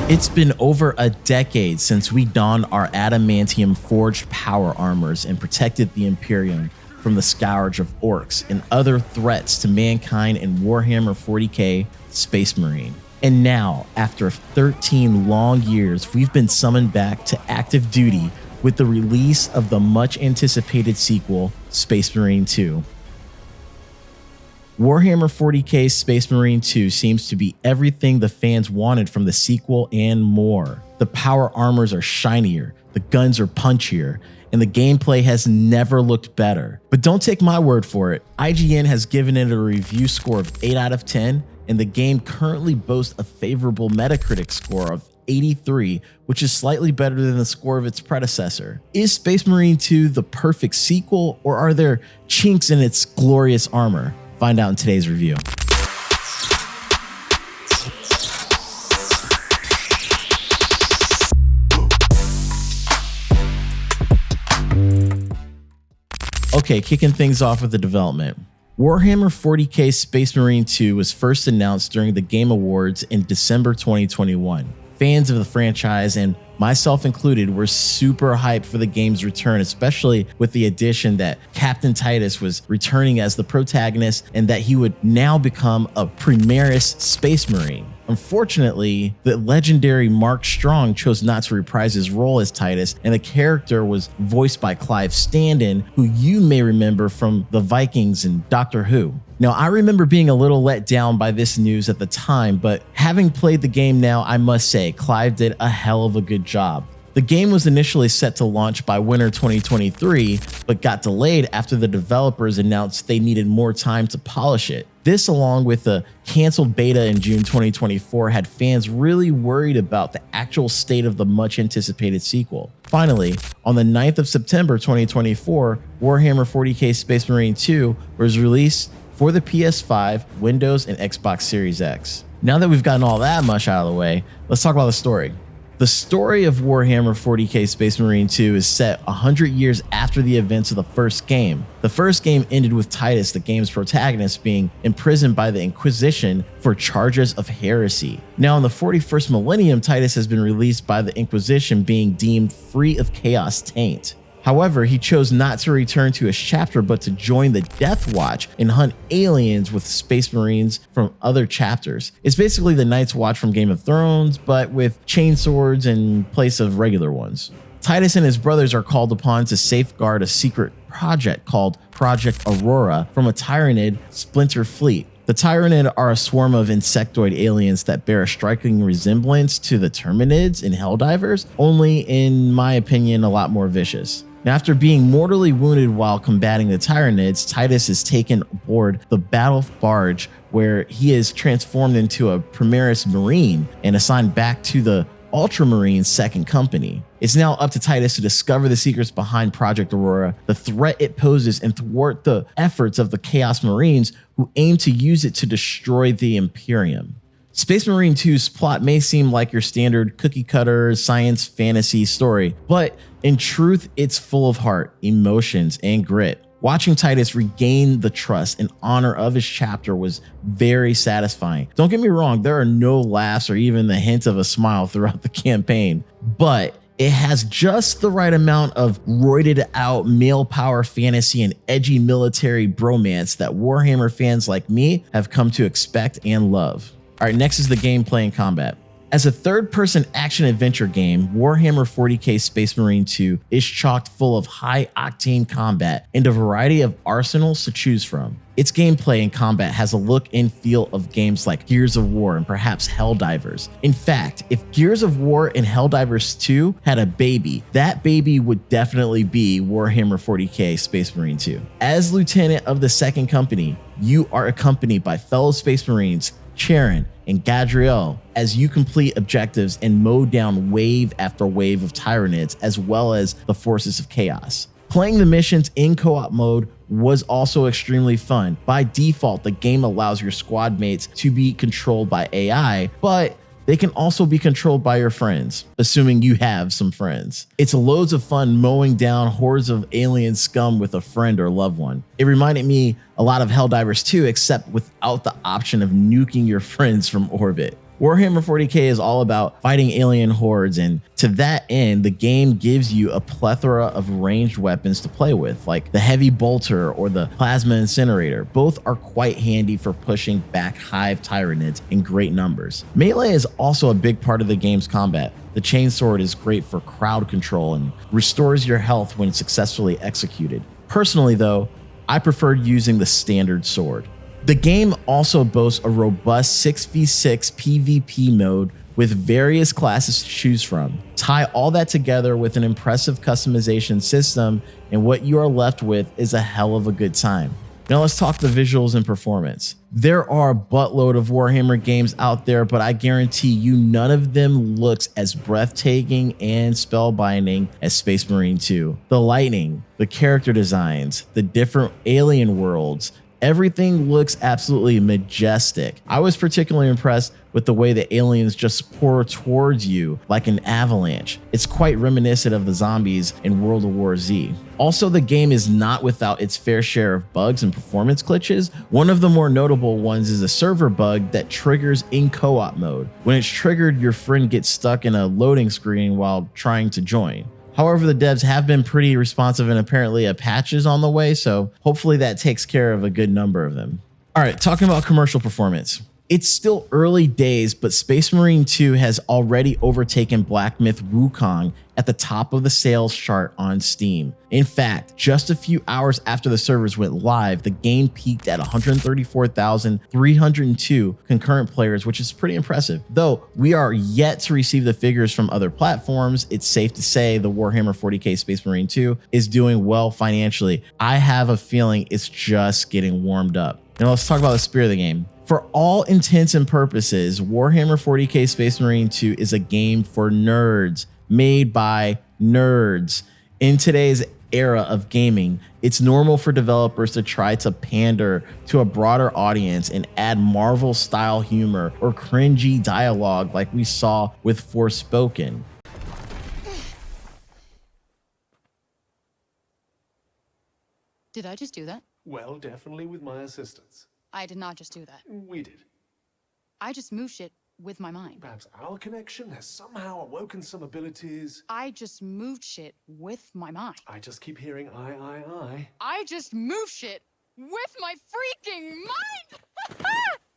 It's been over a decade since we donned our adamantium forged power armors and protected the Imperium from the scourge of orcs and other threats to mankind in Warhammer 40k Space Marine. And now, after 13 long years, we've been summoned back to active duty with the release of the much anticipated sequel, Space Marine 2. Warhammer 40k Space Marine 2 seems to be everything the fans wanted from the sequel and more. The power armors are shinier, the guns are punchier, and the gameplay has never looked better. But don't take my word for it. IGN has given it a review score of 8 out of 10, and the game currently boasts a favorable Metacritic score of 83, which is slightly better than the score of its predecessor. Is Space Marine 2 the perfect sequel, or are there chinks in its glorious armor? Find out in today's review. Okay, kicking things off with the development. Warhammer 40k Space Marine 2 was first announced during the Game Awards in December 2021. Fans of the franchise, and myself included, were super hyped for the game's return, especially with the addition that Captain Titus was returning as the protagonist and that he would now become a Primaris Space Marine. Unfortunately, the legendary Mark Strong chose not to reprise his role as Titus, and the character was voiced by Clive Standen, who you may remember from the Vikings and Doctor Who. Now, I remember being a little let down by this news at the time, but having played the game now, I must say Clive did a hell of a good job. The game was initially set to launch by winter 2023, but got delayed after the developers announced they needed more time to polish it. This, along with the canceled beta in June 2024, had fans really worried about the actual state of the much anticipated sequel. Finally, on the 9th of September 2024, Warhammer 40k Space Marine 2 was released for the PS5, Windows, and Xbox Series X. Now that we've gotten all that mush out of the way, let's talk about the story. The story of Warhammer 40k Space Marine 2 is set 100 years after the events of the first game. The first game ended with Titus, the game's protagonist, being imprisoned by the Inquisition for charges of heresy. Now, in the 41st millennium, Titus has been released by the Inquisition, being deemed free of chaos taint. However, he chose not to return to his chapter, but to join the Death Watch and hunt aliens with Space Marines from other chapters. It's basically the Night's Watch from Game of Thrones, but with chainswords in place of regular ones. Titus and his brothers are called upon to safeguard a secret project called Project Aurora from a Tyranid splinter fleet. The Tyranid are a swarm of insectoid aliens that bear a striking resemblance to the Terminids in Helldivers, only, in my opinion, a lot more vicious. Now, after being mortally wounded while combating the Tyranids, Titus is taken aboard the battle barge, where he is transformed into a Primaris Marine and assigned back to the Ultramarine Second Company. It's now up to Titus to discover the secrets behind Project Aurora, the threat it poses, and thwart the efforts of the Chaos Marines who aim to use it to destroy the Imperium. Space Marine 2's plot may seem like your standard cookie-cutter science fantasy story, but in truth, it's full of heart, emotions, and grit. Watching Titus regain the trust and honor of his chapter was very satisfying. Don't get me wrong, there are no laughs or even the hint of a smile throughout the campaign, but it has just the right amount of roided out male power fantasy and edgy military bromance that Warhammer fans like me have come to expect and love. All right, next is the gameplay and combat. As a third-person action-adventure game, Warhammer 40k Space Marine 2 is chocked full of high-octane combat and a variety of arsenals to choose from. Its gameplay and combat has a look and feel of games like Gears of War and perhaps Helldivers. In fact, if Gears of War and Helldivers 2 had a baby, that baby would definitely be Warhammer 40k Space Marine 2. As Lieutenant of the Second Company, you are accompanied by fellow Space Marines Charon and Gadriel as you complete objectives and mow down wave after wave of Tyranids, as well as the forces of chaos. Playing the missions in co-op mode was also extremely fun. By default, the game allows your squad mates to be controlled by AI, but they can also be controlled by your friends, assuming you have some friends. It's loads of fun mowing down hordes of alien scum with a friend or loved one. It reminded me a lot of Helldivers 2, except without the option of nuking your friends from orbit. Warhammer 40k is all about fighting alien hordes, and to that end, the game gives you a plethora of ranged weapons to play with, like the heavy bolter or the plasma incinerator. Both are quite handy for pushing back hive tyranids in great numbers. Melee is also a big part of the game's combat. The chainsword is great for crowd control and restores your health when successfully executed. Personally though, I preferred using the standard sword. The game also boasts a robust 6v6 PvP mode with various classes to choose from. Tie all that together with an impressive customization system, and what you are left with is a hell of a good time. Now let's talk the visuals and performance. There are a buttload of Warhammer games out there, but I guarantee you none of them looks as breathtaking and spellbinding as Space Marine 2. The lighting, the character designs, the different alien worlds, everything looks absolutely majestic. I was particularly impressed with the way the aliens just pour towards you like an avalanche. It's quite reminiscent of the zombies in World of War Z. Also, the game is not without its fair share of bugs and performance glitches. One of the more notable ones is a server bug that triggers in co-op mode. When it's triggered, your friend gets stuck in a loading screen while trying to join. However, the devs have been pretty responsive, and apparently a patch is on the way, so hopefully that takes care of a good number of them. All right, talking about commercial performance. It's still early days, but Space Marine 2 has already overtaken Black Myth Wukong at the top of the sales chart on Steam. In fact, just a few hours after the servers went live, the game peaked at 134,302 concurrent players, which is pretty impressive. Though we are yet to receive the figures from other platforms, it's safe to say the Warhammer 40k Space Marine 2 is doing well financially. I have a feeling it's just getting warmed up. Now let's talk about the spirit of the game. For all intents and purposes, Warhammer 40k Space Marine 2 is a game for nerds, made by nerds. In today's era of gaming, it's normal for developers to try to pander to a broader audience and add Marvel-style humor or cringy dialogue like we saw with Forspoken. Did I just do that? Well, definitely with my assistance. I did not just do that. We did. I just moved shit with my mind. Perhaps our connection has somehow awoken some abilities. I just moved shit with my mind. I just keep hearing I. I just moved shit with my freaking mind!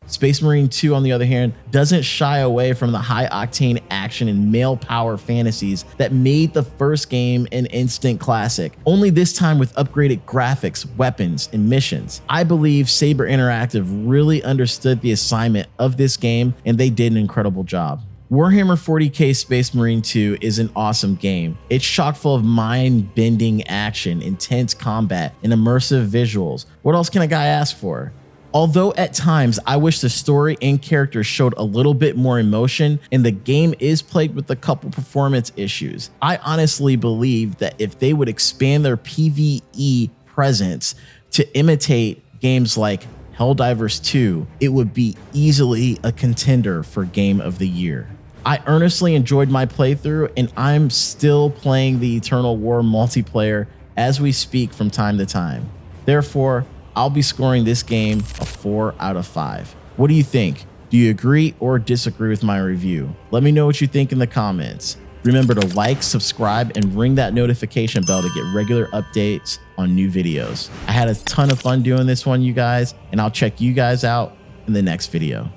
Space Marine 2, on the other hand, doesn't shy away from the high-octane action and male power fantasies that made the first game an instant classic, only this time with upgraded graphics, weapons, and missions. I believe Saber Interactive really understood the assignment of this game, and they did an incredible job. Warhammer 40k Space Marine 2 is an awesome game. It's chock full of mind-bending action, intense combat, and immersive visuals. What else can a guy ask for? Although at times I wish the story and characters showed a little bit more emotion, and the game is plagued with a couple performance issues, I honestly believe that if they would expand their PvE presence to imitate games like Helldivers 2, it would be easily a contender for Game of the Year. I earnestly enjoyed my playthrough, and I'm still playing the Eternal War multiplayer as we speak from time to time. Therefore, I'll be scoring this game a 4 out of 5. What do you think? Do you agree or disagree with my review? Let me know what you think in the comments. Remember to like, subscribe, and ring that notification bell to get regular updates on new videos. I had a ton of fun doing this one, you guys, and I'll check you guys out in the next video.